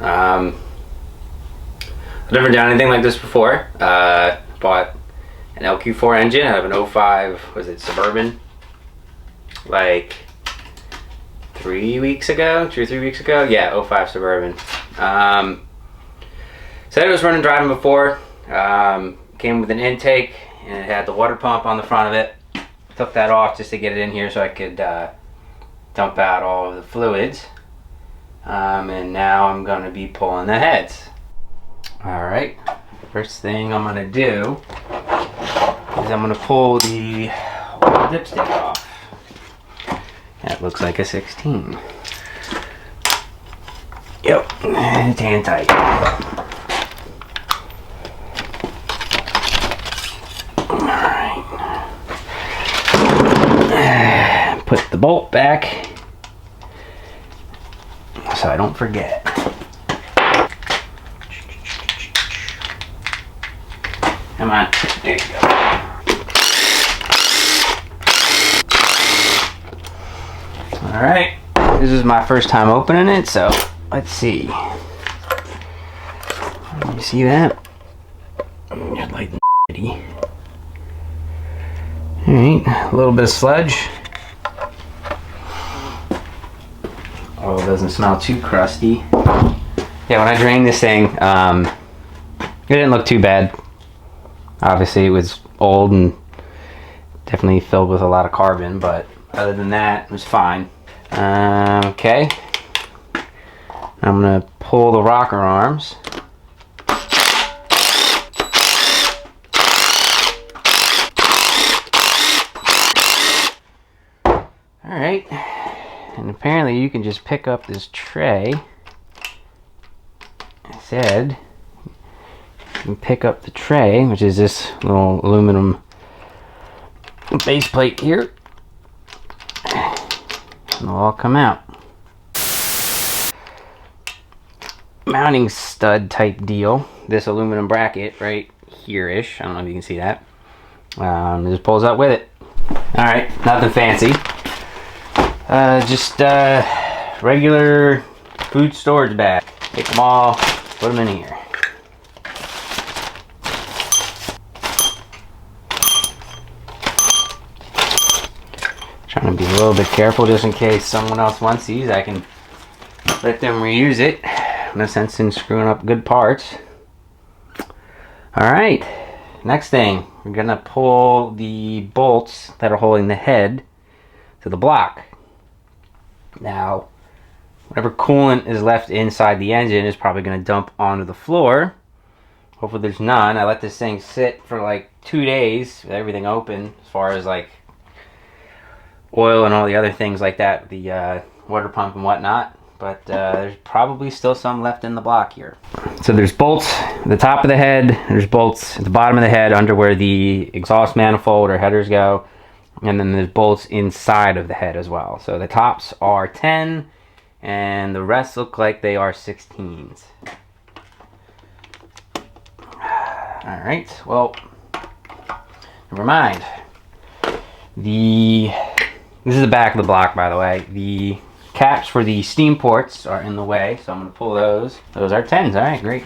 I've never done anything like this before. Bought an LQ4 engine out of an 05, was it Suburban? Like 3 weeks ago, 2 or 3 weeks ago? Yeah, 05 Suburban. Said it was running driving before. Came with an intake and it had the water pump on the front of it. Took that off just to get it in here so I could dump out all of the fluids. And now I'm going to be pulling the heads. Alright, first thing I'm going to do is I'm going to pull the dipstick off. That looks like a 16. Yep, it's hand tight. Alright. Put the bolt back so I don't forget. Come on, there you go. Alright, this is my first time opening it, so let's see. You see that? Just like the Alright, a little bit of sludge. Oh, it doesn't smell too crusty. Yeah, when I drained this thing, it didn't look too bad. Obviously, it was old and definitely filled with a lot of carbon, but other than that, it was fine. Okay. I'm gonna pull the rocker arms. Alright. And apparently you can just pick up this tray. I said you can pick up the tray, which is this little aluminum base plate here. And it'll all come out. Mounting stud type deal. This aluminum bracket right here-ish. I don't know if you can see that. It just pulls up with it. Alright, nothing fancy. Just regular food storage bag. Take them all, put them in here. Trying to be a little bit careful just in case someone else wants these. I can let them reuse it. No sense in screwing up good parts. Alright, next thing. We're gonna pull the bolts that are holding the head to the block. Now, whatever coolant is left inside the engine is probably going to dump onto the floor. Hopefully there's none. I let this thing sit for like 2 days with everything open as far as like oil and all the other things like that, the water pump and whatnot. But there's probably still some left in the block here. So there's bolts at the top of the head. There's bolts at the bottom of the head under where the exhaust manifold or headers go. And then there's bolts inside of the head as well. So the tops are 10 and the rest look like they are 16s. Alright, well, never mind. This is the back of the block, by the way. The caps for the steam ports are in the way, so I'm going to pull those. Those are 10s, alright, great.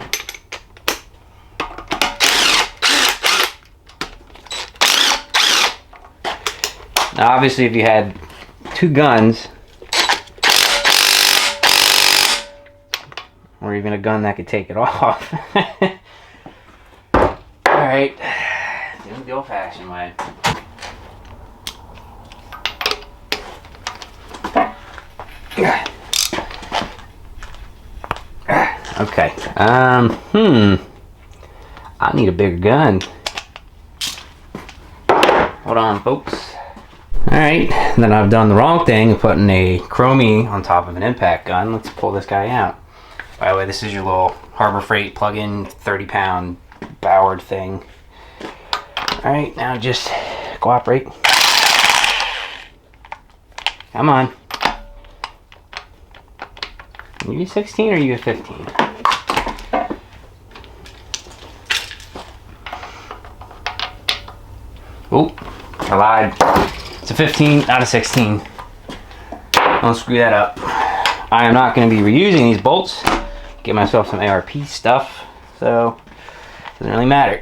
Now obviously if you had 2 guns, or even a gun that could take it off. Alright, do it the old fashioned way. Okay, I need a bigger gun. Hold on, folks. Alright, then I've done the wrong thing of putting a chromie on top of an impact gun. Let's pull this guy out. By the way, this is your little Harbor Freight plug-in 30-pound Ballard thing. Alright, now just cooperate. Come on. Are you a 16 or are you a 15? Oh, I lied. It's a 15, not a 16. Don't screw that up. I am not going to be reusing these bolts, get myself some ARP stuff, so it doesn't really matter.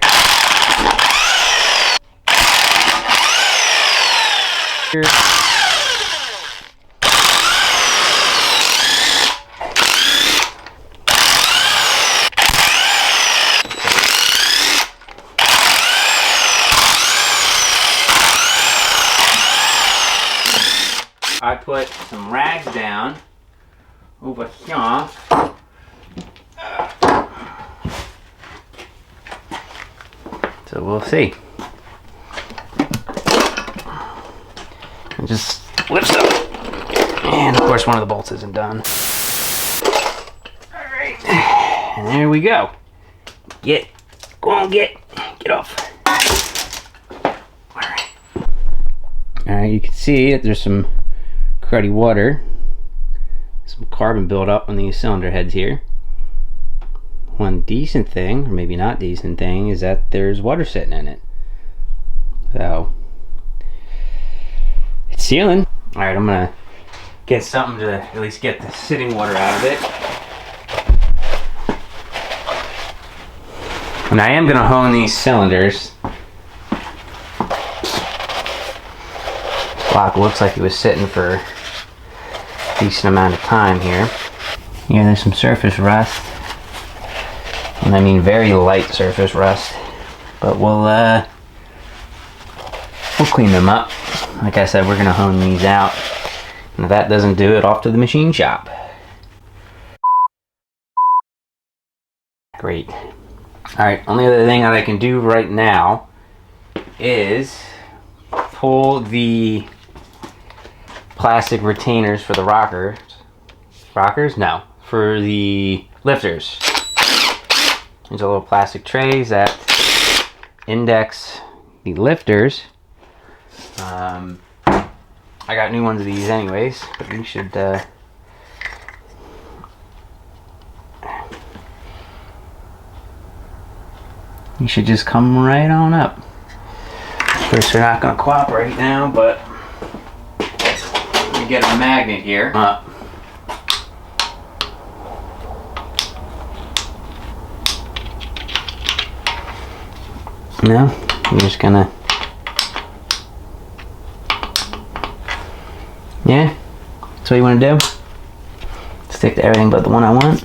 I put some rags down over here. So we'll see. It just lifts up. And of course one of the bolts isn't done. Alright. And there we go. Go on, get off. Alright. Alright, you can see that there's some cruddy water. Some carbon buildup on these cylinder heads here. One decent thing, or maybe not decent thing, is that there's water sitting in it. So it's sealing. Alright, I'm gonna get something to at least get the sitting water out of it. And I am gonna hone these cylinders. This block looks like it was sitting for a decent amount of time here. Yeah, there's some surface rust. And I mean very light surface rust. But we'll clean them up. Like I said, we're gonna hone these out. And if that doesn't do it, off to the machine shop. Great. Alright, only other thing that I can do right now is pull the plastic retainers for the rockers. Rockers? No. For the lifters. There's a little plastic trays that index the lifters. I got new ones of these anyways, but you should just come right on up. Of course, they're not going to cooperate now, but we get a magnet here up. No, I'm just gonna. Yeah, that's what you want to do. Stick to everything but the one I want.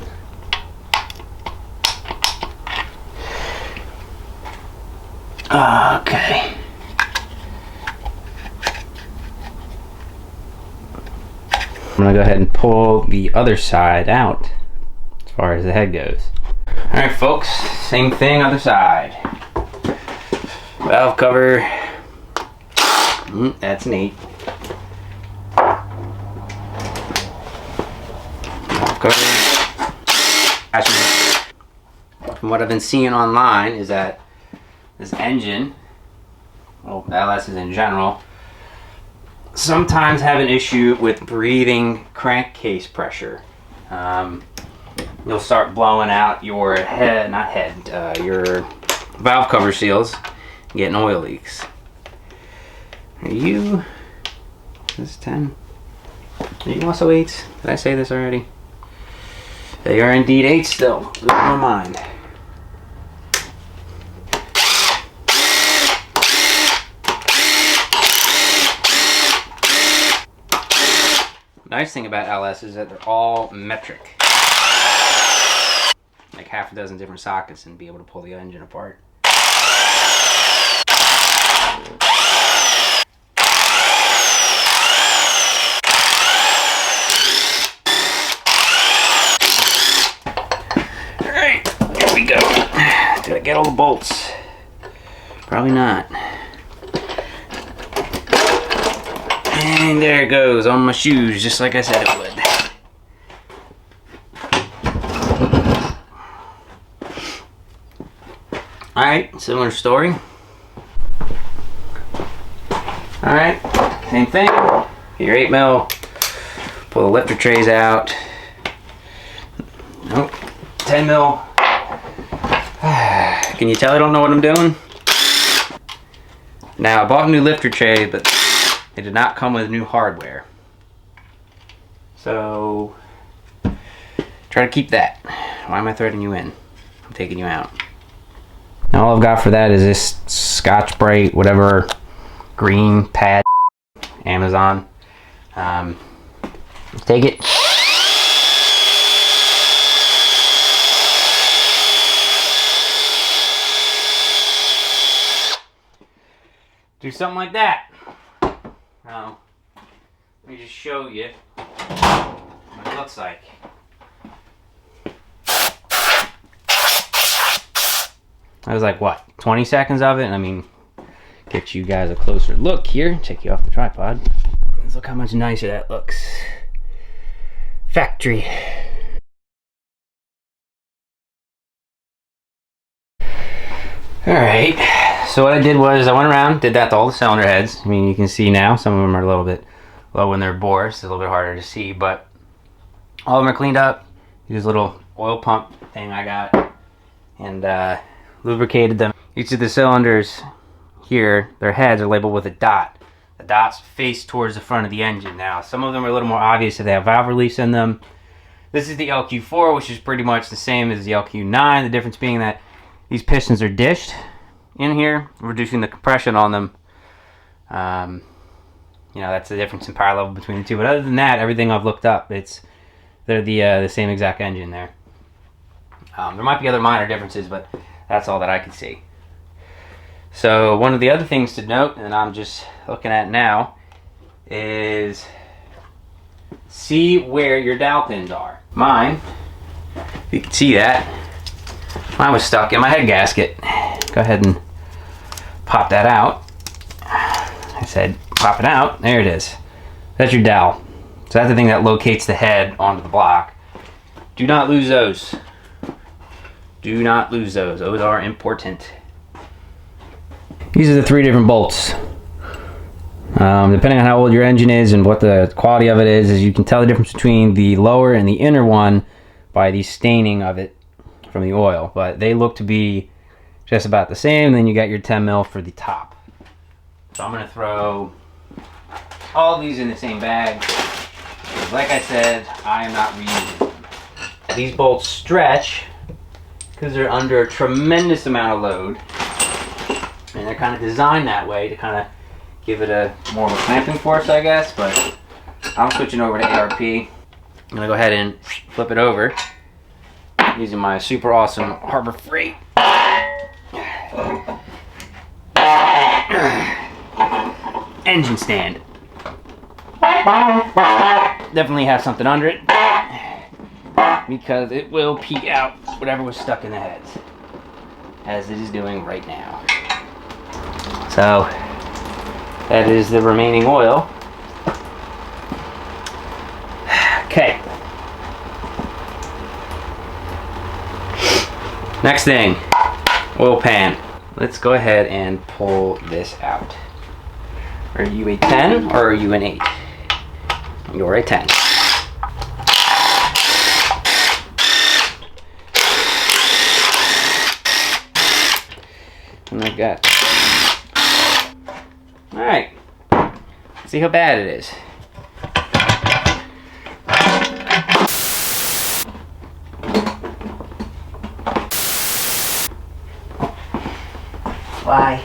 Okay. I'm gonna go ahead and pull the other side out as far as the head goes. Alright folks, same thing other side. Valve cover. That's neat. Valve cover. From what I've been seeing online is that this engine, well, LS's in general, sometimes have an issue with breathing crankcase pressure. You'll start blowing out your your valve cover seals, getting oil leaks. Are you, this is 10? Are you also 8s? Did I say this already? They are indeed 8s still. Losing my mind. Nice thing about LS is that they're all metric. Like half a dozen different sockets and be able to pull the engine apart. Alright, here we go. Did I get all the bolts? Probably not. And there it goes on my shoes, just like I said it would. Alright, similar story. Alright, same thing. Get your 8mm, pull the lifter trays out. Nope, 10mm. Can you tell I don't know what I'm doing? Now, I bought a new lifter tray, but it did not come with new hardware. So, try to keep that. Why am I threading you in? I'm taking you out. Now all I've got for that is this Scotch-Brite, whatever, green pad, Amazon. Take it. Do something like that. Now, let me just show you what it looks like. That was like, what, 20 seconds of it? And I mean, get you guys a closer look here. Take you off the tripod. Let's look how much nicer that looks. Factory. Alright, so what I did was I went around, did that to all the cylinder heads. I mean, you can see now, some of them are a little bit low in their bores. It's a little bit harder to see, but all of them are cleaned up. Use a little oil pump thing I got, and lubricated them. Each of the cylinders here, their heads are labeled with a dot. The dots face towards the front of the engine. Now, some of them are a little more obvious if they have valve release in them. This is the LQ4, which is pretty much the same as the LQ9. The difference being that these pistons are dished in here, reducing the compression on them. You know, that's the difference in power level between the two. But other than that, everything I've looked up, they're the same exact engine there. There might be other minor differences, but that's all that I can see. So one of the other things to note, and I'm just looking at now, is see where your dowel pins are. Mine, if you can see that, mine was stuck in my head gasket. Go ahead and pop that out. I said pop it out. There it is. That's your dowel. So that's the thing that locates the head onto the block. Do not lose those. Do not lose those. Those are important. These are the 3 different bolts. Depending on how old your engine is and what the quality of it is you can tell the difference between the lower and the inner one by the staining of it from the oil. But they look to be just about the same. Then you got your 10 mil for the top. So I'm going to throw all these in the same bag. Like I said, I am not reusing them. These bolts stretch because they're under a tremendous amount of load. And they're kind of designed that way to kind of give it a more of a clamping force, I guess. But I'm switching over to ARP. I'm going to go ahead and flip it over using my super awesome Harbor Freight engine stand. Definitely have something under it because it will peek out whatever was stuck in the heads, as it is doing right now. So that is the remaining oil. Okay. Next thing, oil pan. Let's go ahead and pull this out. Are you a 10 or are you an 8? You're a 10. And like that. Alright. See how bad it is. Why?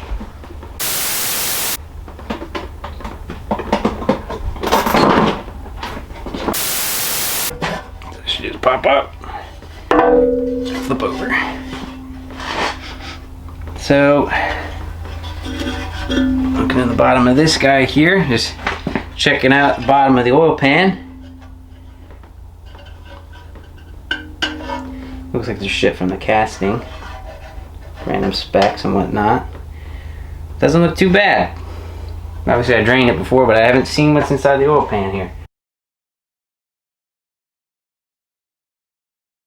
This should just pop up. Flip over. So, looking at the bottom of this guy here, just checking out the bottom of the oil pan. Looks like there's shit from the casting. Random specs and whatnot. Doesn't look too bad. Obviously I drained it before, but I haven't seen what's inside the oil pan here.